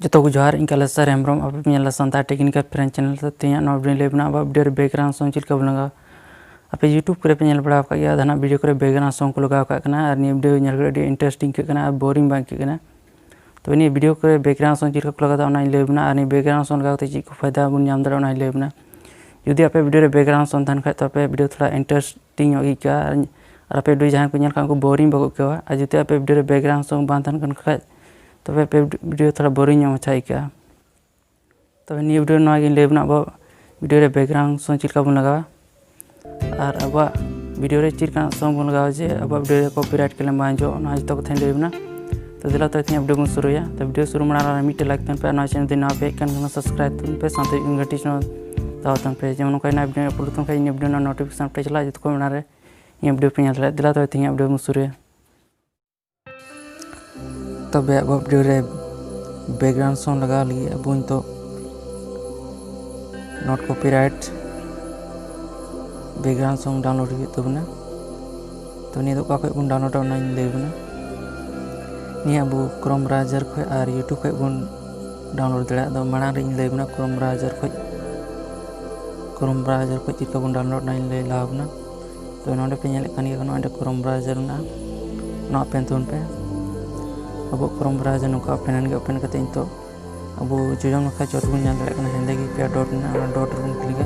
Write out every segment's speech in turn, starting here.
जो को जोहार इनका सर हेम्ब्रम आप सानतार टेक्निकल फ्रेंड चैनल तो तीन वीडियो लेबना अब वीडियो बैकग्राउंड सॉन्ग चिलका लगा आप यूट्यूब को पे बड़ा धाना वीडियो को बैकग्राउंड सॉन्ग को लगा और वीडियो इंटरेस्टिंग और बोरिंग बांग तो ये वीडियो को बैकग्राउंड सॉन्ग चिलका लगा लेबना और बैकग्राउंड सॉन्ग लगा चीज को फायदा बन नाम दाड़ा लेबना जुदी आप वीडियो बैकग्राउंड सॉन्ग तहन खा तो आप वीडियो थोड़ा इंटरेस्टिंग और आप वीडियो जहाँ को बोरिंग बाको क्या और जुदी आप वीडियो बैकग्राउंड सॉन्ग बांग तहन खा तो वीडियो थोड़ा बोरिंग अच्छा आइका तो ये वीडियो लेबना अब वीडियो बैकग्राउंड सॉन्ग चिलका बन लगा और अब वीडियो चिलका सॉन्ग बन लगा जे अब वीडियो कॉपीराइट के लिए जो जो को लेबना तो दिला तो वीडियो बन शुरुया तो वीडियो शुरू माड़ा मिट्टे लाइक तन पे चैनल दिन पे सब्सक्राइब तन पे साथ घटी दावतन पे जमन का वीडियो अपलोड तन इन वीडियो नोटिफिकेशन पे चला जो को मना ये वीडियो पे दिला तो वीडियो बन शुरुया तब अब वीडियो रे बैकग्राउंड सॉन्ग लगा लगी अब तो not copyright background song download हुई तबना तो नहीं तो बन डाउनलोड लेबना नहीं अब क्रोम ब्राउज़र खो और यूट्यूब खो बन डाउनलोड दाड़ा मांग लेबना क्रोम ब्राउज़र खो चिका बन डाउनलोड ले लाबना तो नोडे पे नेले क्रोम ब्राउज़र ना ओपन तोन पे अब क्रोम ब्राउज़र नौका ओपन करते तो अब जोजम नखा चोट बन दाड़ा हेंदे की पे डॉट डॉट बन क्लिक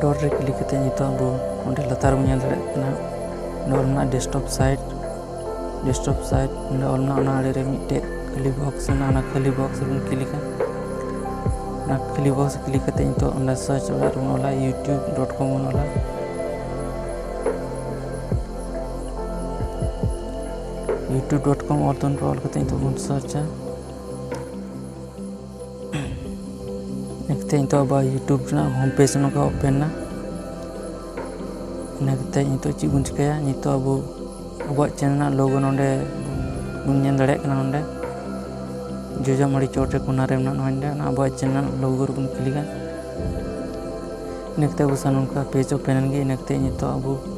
डॉट रे क्लिक करते तो अब उन्हें लतार बन दाड़ा डेस्कटॉप साइट ऑलना रे मिट्टे खाली बॉक्स खाली बॉक्स बन क्लिक खाली बॉक्स क्लिक करते तो सर्च वाला youtube.com वाला youtube.com और ऑल करते तो बन सर्च नेक्स्ट तो अब यूट्यूब होम पेज का ओपन ना नेक्स्ट तो चीज बन चिकाया तो अब अब चैनल लोगो नोडे बन दाड़ा जोजामड़ी चोटे कोना रे अब चैनल लोगो बन क्लिक नेक्स्ट अब सानून का पेज ओपन गे नेक्स्ट तो अब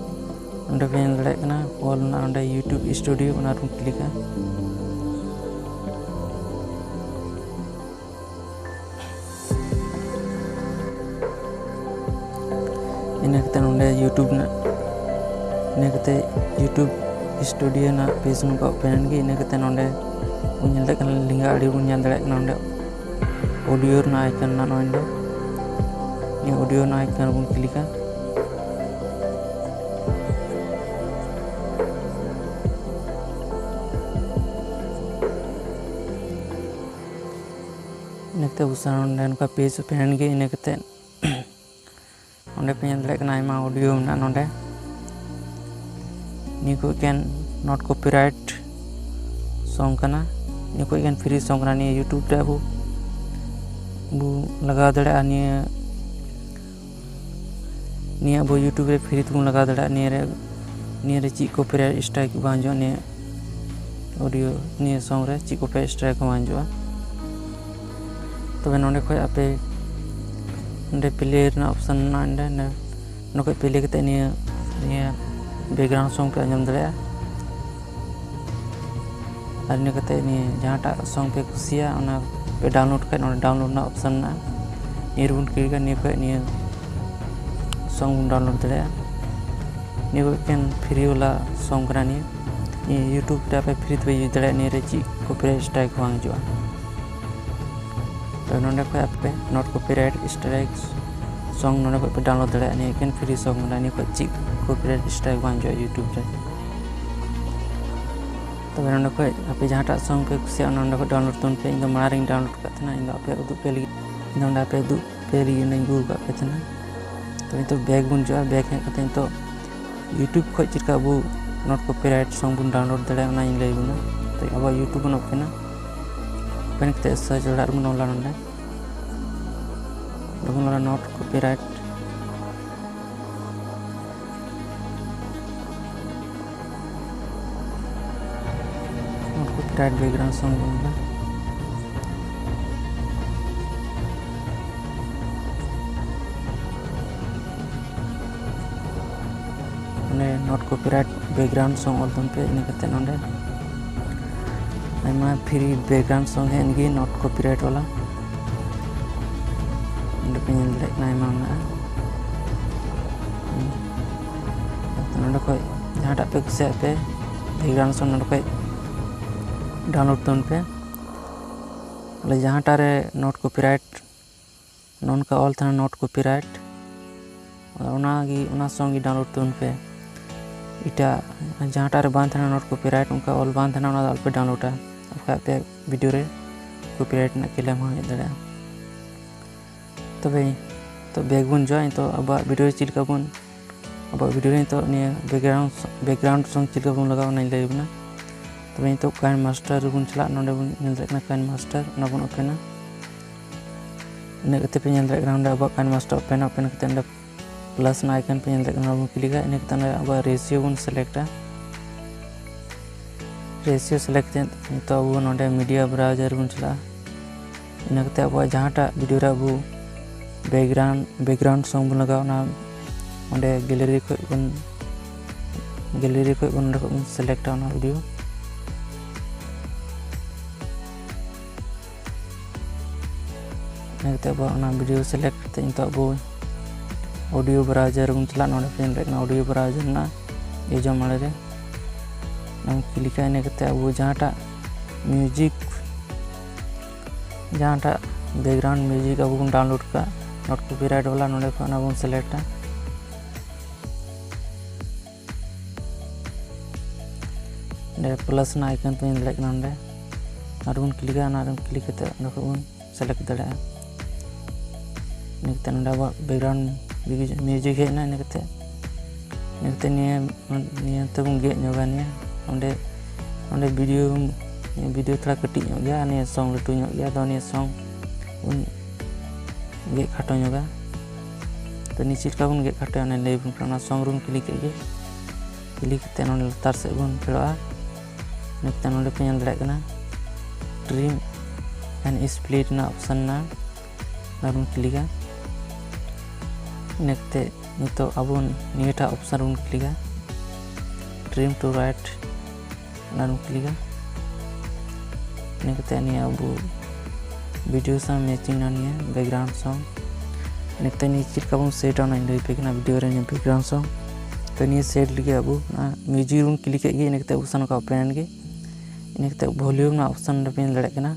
उन्हें पे दाड़ा ऑल यूट्यूब स्टूडियो बन क्लिक इन्हें यूट्यूब यूट्यूब स्टूडियो ना पेज का ओपन गे इन्हें लिंगा आड़ी बन दाड़ा ऑडियो आइकन ना ऑडियो आइकन बन क्लिक नेक्स्ट उनका पेज ओपन गे इन्हें पे दाड़ा ऑडियो ना नी को नॉट कॉपीराइट सॉन्ग करना नी को फ्री सॉन्ग करना नी यूट्यूब रे अब लगा दाड़ा नी अब यूट्यूब रे फ्री तब लगा दाड़ा नी रे ची कॉपीराइट स्ट्राइक बांजो नी ऑडियो नी सॉन्ग रे ची कॉपीराइट स्ट्राइक बांजो तबे नोडे खो आपे नोडे प्ले ऑप्शन ना नोको प्ले करते नी बैकग्राउंड सॉन्ग पे आंजम दाड़ा और इन जहाँटा सॉन्ग पे कुसिया पे डाउनलोड कर डाउनलोड ऑप्शन ना नी बन क्लिक नी सॉन्ग बन डाउनलोड दाड़ा नी फ्री वाला सॉन्ग करा नी यूट्यूब रे पे फ्री पे यूज दाड़ा नी रे ची कॉपीराइट स्ट्राइक बांग हिजुआ तो नोडे खो आपे नॉट कॉपीराइट स्ट्राइक सॉन्ग नोडे पे डाउनलोड दाड़ा नी फ्री सॉन्ग नी ची कॉपीराइट स्ट्राइक बांग हिजुआ यूट्यूब रे तब ना आपे जहाँ सॉन्ग पे कुछ डाउनलोड तन पे इन मांग डाउनलोड करना इन आपे उदू पे लगे आपे उदू पे गूगल पे तो बैग बन जो बैग हें तो यूट्यूब खो चिका अब नॉट कॉपीराइट सॉन्ग बन डाउनलोड दाड़ा लेबना तो अब यूट्यूब बन ओपन ओपन करते सर्च वाला बन ओला नॉट कॉपीराइट बैकग्राउंड सॉन्ग बनला not copyright background song all पे इन आयमा फ्री बैकग्राउंड सॉन्ग है इनकी नॉट कॉपीराइट वाला इन पे ñel rek na आयमा ना नोंडे खय जहां पे कुसिया पे बैकग्राउंड सॉन्ग नोंडे खय डाउनलोड तोन पे अले जहां टारे नॉट कॉपीराइट नॉन का ऑल था not copyright Una song download तोन पे इटा जहां टारे बांध था नॉट कॉपीराइट उनका ऑल बांध था उना ऑल पे डाउनलोड है पे वीडियो रे कॉपीराइट ना क्लेम हो दड़ा तबे तो बैकबोन जो तो अब वीडियो चिलका बन अब वीडियो रे तो ने बैकग्राउंड सॉन्ग चिलका बन लगाव नै लेबना तबे तो काइन मास्टर बन चला नोंडे बन नेल रेकना काइन मास्टर ना बन ओपन ने कते पे नेल रेकना अब काइन मास्टर ओपन कते ने प्लस ना आइकन पे नेल रेकना बन क्लिक ने कते अब रेशियो बन सेलेक्ट रेशियो सेलेक्ट तो अब नोंडे मीडिया ब्राउजर बन चला इन कते अब जहांटा वीडियो रे अब बैकग्राउंड सॉन्ग बन लगाव ना ओंडे गैलरी को बन सेलेक्ट ना वीडियो नेते अब वीडियो सेलेक्ट करते तो अब ऑडियो ब्राउजर बन चला नोंडे पे रेकना ऑडियो ब्राउजर ना ये जो माले रे नाम क्लिक है नेते अब जहांटा म्यूजिक जहांटा बैकग्राउंड म्यूजिक अब बन डाउनलोड का नॉट कॉपीराइट वाला नोंडे को ना बन सेलेक्ट ने प्लस ना आइकन पे रेकना नोंडे और बन क्लिक है ना क्लिक करते नोंडे को बन सेलेक्ट दड़ा निकते नोंडे बैकग्राउंड म्यूजिक है ना निकते निये तो बन गे नोगा निये ओंडे वीडियो थोड़ा कटी गया ने सॉन्ग लटू गया तो ने सॉन्ग उन गे खाटो नोगा तो नीचे का बन गे खाटो ने ले बन सॉन्ग रूम क्लिक करते नोंडे लतार से बन पेड़ा निकते नोंडे पे नेल दड़ा कना ट्रिम एंड स्प्लिट ना ऑप्शन ना बन क्लिक नेक्ते नितो अब निटा ऑप्शन बन क्लिक ट्रिम टू राइट ना बन क्लिक नेक्ते नि अब वीडियो सा मैचिंग ना निया बैकग्राउंड सॉन्ग नेक्ते नि चिरका बन सेट ऑन इन पे ना वीडियो रे बैकग्राउंड सॉन्ग तो नि सेट लगे अब ना म्यूजिक बन क्लिक के नेक्ते ऑप्शन का ओपन के नेक्ते वॉल्यूम ना ऑप्शन पे लड़े कना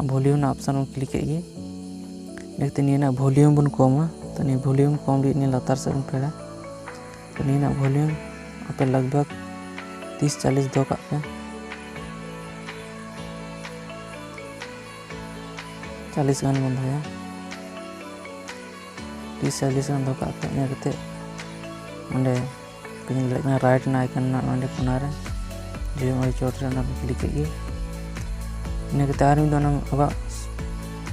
वॉल्यूम ना ऑप्शन बन क्लिक के नेक्ते नि ना वॉल्यूम बन कमा तो नहीं वॉल्यूम कम ली लतार से बन पेड़ा तो नहीं ना वॉल्यूम पे लगभग 30-40 दो का पे 40 गान बन है 30-40 गान दो का पे ने कते ओंडे पिन लेना राइट ना आइकन ना ओंडे कोना रे जे ओई चोट रे ना क्लिक के ने कते आर में दोना अब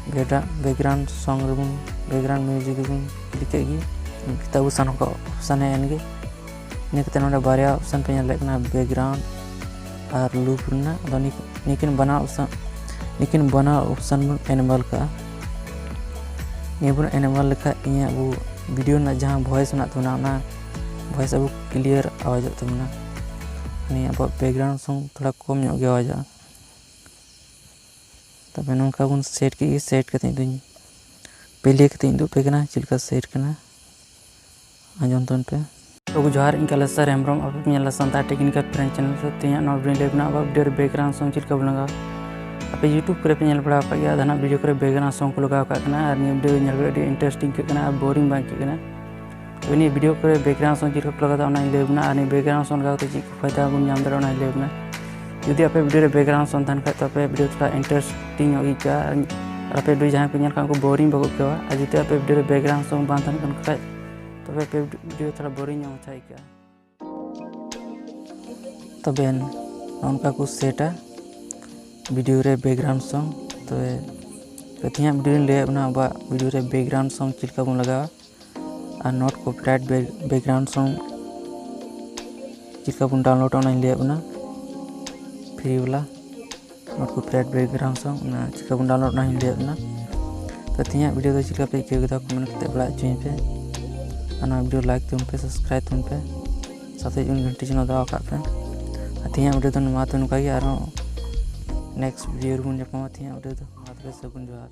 background song run background music run click के किताब सन को ऑप्शन है इनके ने कते नोंडे बारिया ऑप्शन पे लेना बैकग्राउंड और लूप ना तो निकिन बना ऑप्शन एनिमल का ये बन एनिमल का इया वो वीडियो ना जहां वॉइस ना तो ना वॉइस अब क्लियर आवाज तो ना ने अब बैकग्राउंड सॉन्ग थोड़ा कम ᱧᱚᱜ गे आवाज तब नोंका बन सेट करते पहले कते दो पे कना चिलका सेट कना आजम तन पे तो जोहार इनका लसर हेम्ब्रम अब मेला संता टेक्निकल फ्रेंड चैनल तो तिया नो वीडियो लेबना अब वीडियो बैकग्राउंड सॉन्ग चिलका बलंगा अब यूट्यूब करे पे नेल बड़ा का या धना वीडियो करे बैकग्राउंड सॉन्ग को लगाव का कना और नि वीडियो नेल बड़ा इंटरेस्टिंग के कना बोरिंग बाकी कना तो नि वीडियो करे बैकग्राउंड सॉन्ग चिलका लगा दा लेबना और नि बैकग्राउंड सॉन्ग लगाव तो चिक फायदा गुन नाम दरा ना लेबना यदि आप वीडियो रे बैकग्राउंड सॉन्ग थान का तो पे वीडियो थोड़ा इंटरेस्टिंग हो का आप वीडियो जहां पे नेल का को बोरिंग बगो के आज जिते आप वीडियो रे बैकग्राउंड सॉन्ग बांध थान का तो पे वीडियो थोड़ा बोरिंग हो चाहे क्या तब उनका कुछ सेटा वीडियो रे बैकग्राउंड सॉन्ग तो कथिया वीडियो ले अपना वीडियो रे बैकग्राउंड सॉन्ग चिलका बन लगा और not copyright background song Chilka बन डाउनलोड ऑन ले अपना फ्री वाला नॉट कॉपीराइट बैकग्राउंड सॉन्ग ना चिलका बन डाउनलोड ना ले अपना तो तिया वीडियो तो चिलका पे के गदा कमेंट करते बड़ा चुई पे और वीडियो लाइक तुम पे सब्सक्राइब तुम पे साथ ही घंटी चिन्ह दवा का पे तिया वीडियो तो मा तो नुका और नेक्स्ट वीडियो ᱨᱮᱵᱚᱱ ᱧᱟᱯᱟᱢᱟ ᱛᱮᱦᱮᱧᱟᱜ ᱵᱷᱤᱰᱤᱭᱳ ᱫᱚ ᱢᱟ ᱛᱚᱵᱮ ᱥᱟᱹᱜᱩᱱ ᱡᱚᱦᱟᱨ।